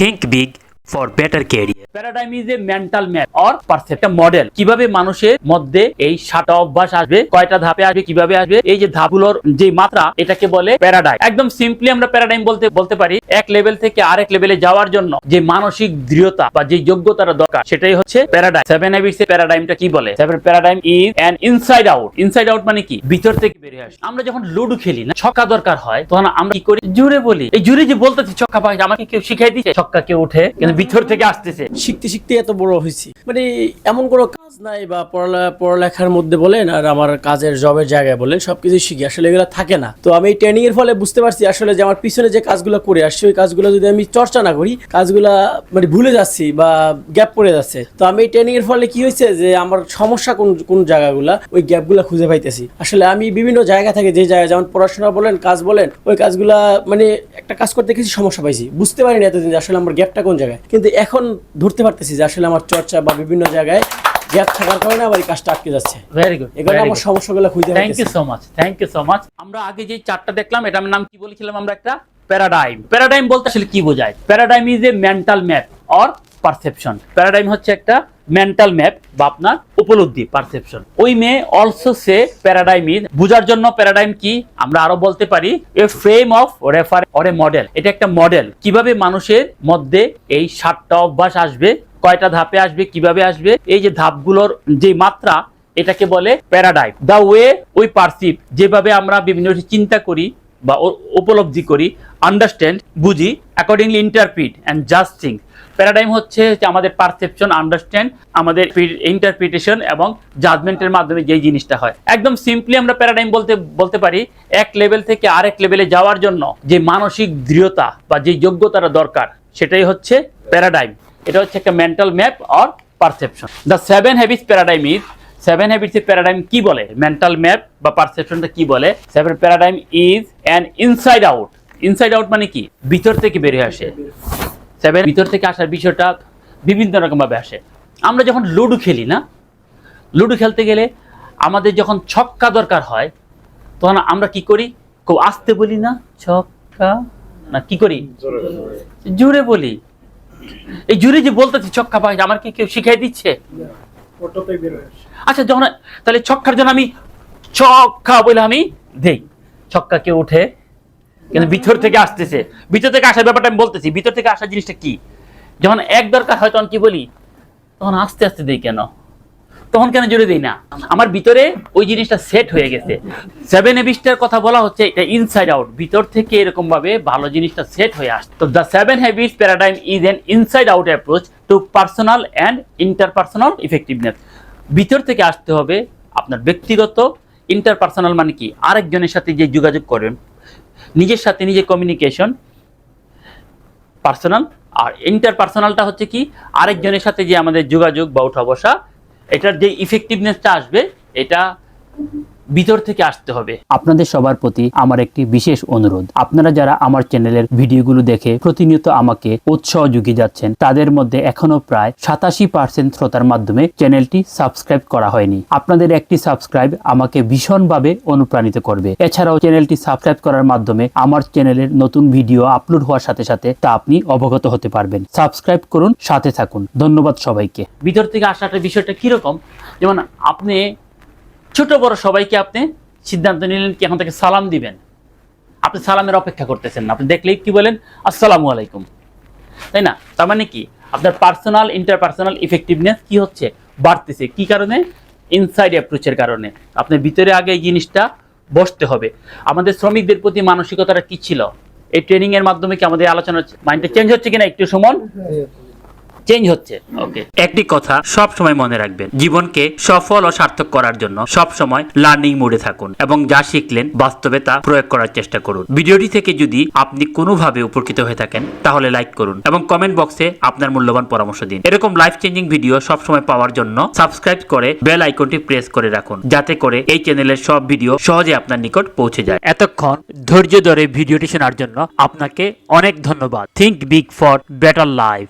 Think big for better career. Paradigm is a mental map or perception model. কিভাবে মানুষের মধ্যে এই 7টা অভ্যাস আসবে, কয়টা ধাপে আসবে, কিভাবে আসবে, এই যে ধাপগুলোর যে মাত্রা, এটাকে বলে প্যারাডাইম। একদম সিম্পলি আমরা প্যারাডাইম বলতে পারি এক লেভেল থেকে আরেক লেভেলে যাওয়ার জন্য যে মানসিক দৃঢ়তা বা যে যোগ্যতার দরকার, সেটাই হচ্ছে প্যারাডাইম। 7 হ্যাবিটস এর প্যারাডাইমটা কি বলে? 7 paradigm is an inside out. Inside out মানে কি? ভিতর থেকে বেরিয়ে আসে। আমরা যখন লুডো খেলি না, ছক্কা দরকার হয়, তখন আমরা কি করি? জুড়ে বলি। এই জুড়ে যে বলতেছি ছক্কা পাই, আমাকে কেউ শিখাই দিচ্ছে? ছক্কা কেউ উঠে কিন্তু ভিতর থেকে আসতেছে। শিখতে শিখতে এত বড় হয়েছি, মানে এমন কোনো কাজ নাই বা পড়ালেখার মধ্যে বলেন আর আমার কাজের জবের জায়গায় বলেন, সবকিছু শিখি, আসলে এগুলো থাকে না। তো আমি এই ট্রেনিং এর ফলে বুঝতে পারছি আসলে যে আমার পিছনে যে কাজগুলো করে আসছি, ওই কাজগুলো যদি আমি চর্চা না করি, কাজগুলা মানে ভুলে যাচ্ছি বা গ্যাপ পড়ে যাচ্ছে। তো আমি এই ট্রেনিং এর ফলে কি হয়েছে যে আমার সমস্যা কোন জায়গাগুলা, ওই গ্যাপগুলা খুঁজে পাইতেছি। আসলে আমি বিভিন্ন জায়গা থেকে, যে জায়গায় যেমন পড়াশোনা বলেন, কাজ বলেন, ওই কাজগুলা মানে একটা কাজ করতে কিছু সমস্যা পাইছি, বুঝতে পারিনি এতদিন যে আসলে আমার গ্যাপটা কোন জায়গায়। কিন্তু এখন ধরতে পারতেছি যে আসলে আমার চর্চা বা বিভিন্ন জায়গায় গ্যাপ থাকার কারণে আমার এই কাজটা আটকে যাচ্ছে। Very good. এগুলো আমার সমস্যাগুলো খুঁজে thank you so much, thank you so much. আমরা আগে যে চারটা দেখলাম, এটার নাম কি বলেছিলাম আমরা? একটা প্যারাডাইম। প্যারাডাইম বলতে আসলে কি বোঝায়? Paradigm is a mental map or perception. Paradigm হচ্ছে একটা মেন্টাল ম্যাপ বা আপনার উপলব্ধি, perception. We may also say paradigm is, বোঝার জন্য প্যারাডাইম কি আমরা আরো বলতে পারি a frame of refer or a model. এটা একটা মডেল, কিভাবে মানুষের মধ্যে এই 7টা অভ্যাস আসবে, কয়টা ধাপে আসবে, কিভাবে আসবে, এই যে ধাপগুলোর যে মাত্রা, এটাকে বলে paradigm. The way we perceive, যেভাবে আমরা বিভিন্ন চিন্তা করি বা উপলব্ধি করি, আন্ডারস্ট্যান্ড বুঝি, অ্যাকর্ডিংলি ইন্টারপ্রিট অ্যান্ড জাজ থিংস। প্যারাডাইম হচ্ছে আমাদের পারসেপশন, আন্ডারস্ট্যান্ড, আমাদের ইন্টারপ্রিটেশন এবং জাজমেন্টের মাধ্যমে যেই জিনিসটা হয়। একদম সিম্পলি আমরা প্যারাডাইম বলতে পারি এক লেভেল থেকে আরেক লেভেলে যাওয়ার জন্য যে মানসিক দৃঢ়তা বা যে যোগ্যতার দরকার, সেটাই হচ্ছে প্যারাডাইম। এটা হচ্ছে একটা mental map or perception. The 7 habits paradigm is, 7 habits এর প্যারাডাইম কি বলে? মেন্টাল ম্যাপ বা পারসেপশনটা কি বলে? 7 paradigm is an inside out. Inside out মানে কি? ভিতর থেকে বেরিয়ে আসে। 7 ভিতর থেকে আসার বিষয়টা বিভিন্ন রকম ভাবে আসে। আমরা যখন লুডো খেলি না, লুডো খেলতে গেলে আমাদের যখন ছক্কা দরকার হয়, তখন আমরা কি করি? খুব আস্তে বলি না, ছক্কা, না কি করি? জোরে বলি। এই জোরে যে বলতেছি ছক্কা পাই, আমার কি কেউ শিখাই দিচ্ছে? আচ্ছা, যখন তাহলে ছক্কার জন্য আমি ছক্কা বলে আমি দেই, ছক্কা কেউ উঠে কিন্তু ভিতর থেকে আসতেছে। ভিতর থেকে আসার ব্যাপারটা আমি বলতেছি। ভিতর থেকে আসার জিনিসটা কি? যখন এক দরকার হয় তখন কি বলি? তখন আস্তে আস্তে দেই। কেন? তখন কেন জোরে দেই না? আমার ভিতরে ওই জিনিসটা সেট হয়ে গেছে। 7 হ্যাবিটসটার কথা বলা হচ্ছে এটা ইনসাইড আউট, ভিতর থেকে এরকম ভাবে ভালো জিনিসটা সেট হয়ে আসে। তো the 7 habits paradigm is an inside out approach to personal and interpersonal effectiveness. ভিতর থেকে আসতে হবে আপনার ব্যক্তিগত, ইন্টারপার্সোনাল মানে কি? আরেকজনের সাথে যে যোগাযোগ করেন, নিজের সাথে নিজে কমিউনিকেশন, পার্সোনাল। আর ইন্টারপার্সোনালটা হচ্ছে কি? আরেকজনের সাথে যে আমাদের যোগাযোগ বা ওঠা বসা, এটার যে ইফেক্টিভনেসটা আসবে, এটা ভিতর থেকে আসতে হবে। আপনাদের সবার প্রতি আমার একটি বিশেষ অনুরোধ, আপনারা যারা আমার চ্যানেলের ভিডিওগুলো দেখে প্রতিনিয়ত আমাকে উৎসাহ যুগিয়ে যাচ্ছেন, তাদের মধ্যে এখনো প্রায় 87% শ্রোতার মাধ্যমে চ্যানেলটি সাবস্ক্রাইব করা হয়নি। আপনাদের একটি সাবস্ক্রাইব আমাকে ভীষণভাবে অনুপ্রাণিত করবে। এছাড়াও চ্যানেলটি সাবস্ক্রাইব করার মাধ্যমে আমার চ্যানেলের নতুন ভিডিও আপলোড হওয়ার সাথে সাথে তা আপনি অবগত হতে পারবেন। সাবস্ক্রাইব করুন, সাথে থাকুন। ধন্যবাদ সবাইকে। ভিতর থেকে আসাটা বিষয়টা কিরকম? যেমন আপনি ছোট বড় সবাইকে আপনি সিদ্ধান্ত নিলেন কি এখন থেকে সালাম দিবেন, আপনি সালামের অপেক্ষা করতেছেন না, আপনি দেখলেই কি বলেন? আসসালামু আলাইকুম, তাই না? তার মানে কি? আপনার পার্সোনাল ইন্টারপার্সোনাল ইফেক্টিভনেস কি হচ্ছে? বাড়তেছে। কি কারণে? ইনসাইড অ্যাপ্রোচের কারণে। আপনার ভিতরে আগে এই জিনিসটা বসতে হবে। আমাদের শ্রমিকদের প্রতি মানসিকতাটা কি ছিল? এই ট্রেনিং এর মাধ্যমে কি আমাদের আলোচনা মাইন্ডটা চেঞ্জ হচ্ছে কিনা? একটু সুমন, চেঞ্জ হচ্ছে। ওকে, একটি কথা সব সময় মনে রাখবেন, জীবনকে সফল ও সার্থক করার জন্য সব সময় লার্নিং মোডে থাকুন এবং যা শিখলেন বাস্তবে তা প্রয়োগ করার চেষ্টা করুন। ভিডিওটি থেকে যদি আপনি কোনোভাবে উপকৃত হয়ে থাকেন তাহলে লাইক করুন এবং কমেন্ট বক্সে আপনার মূল্যবান পরামর্শ দিন। এরকম লাইফ চেঞ্জিং ভিডিও সব সময় পাওয়ার জন্য সাবস্ক্রাইব করে বেল আইকনটি প্রেস করে রাখুন, যাতে করে এই চ্যানেলের সব ভিডিও সহজে আপনার নিকট পৌঁছে যায়। এতক্ষণ ধৈর্য ধরে ভিডিওটি শোনার জন্য আপনাকে অনেক ধন্যবাদ। Think big for better life.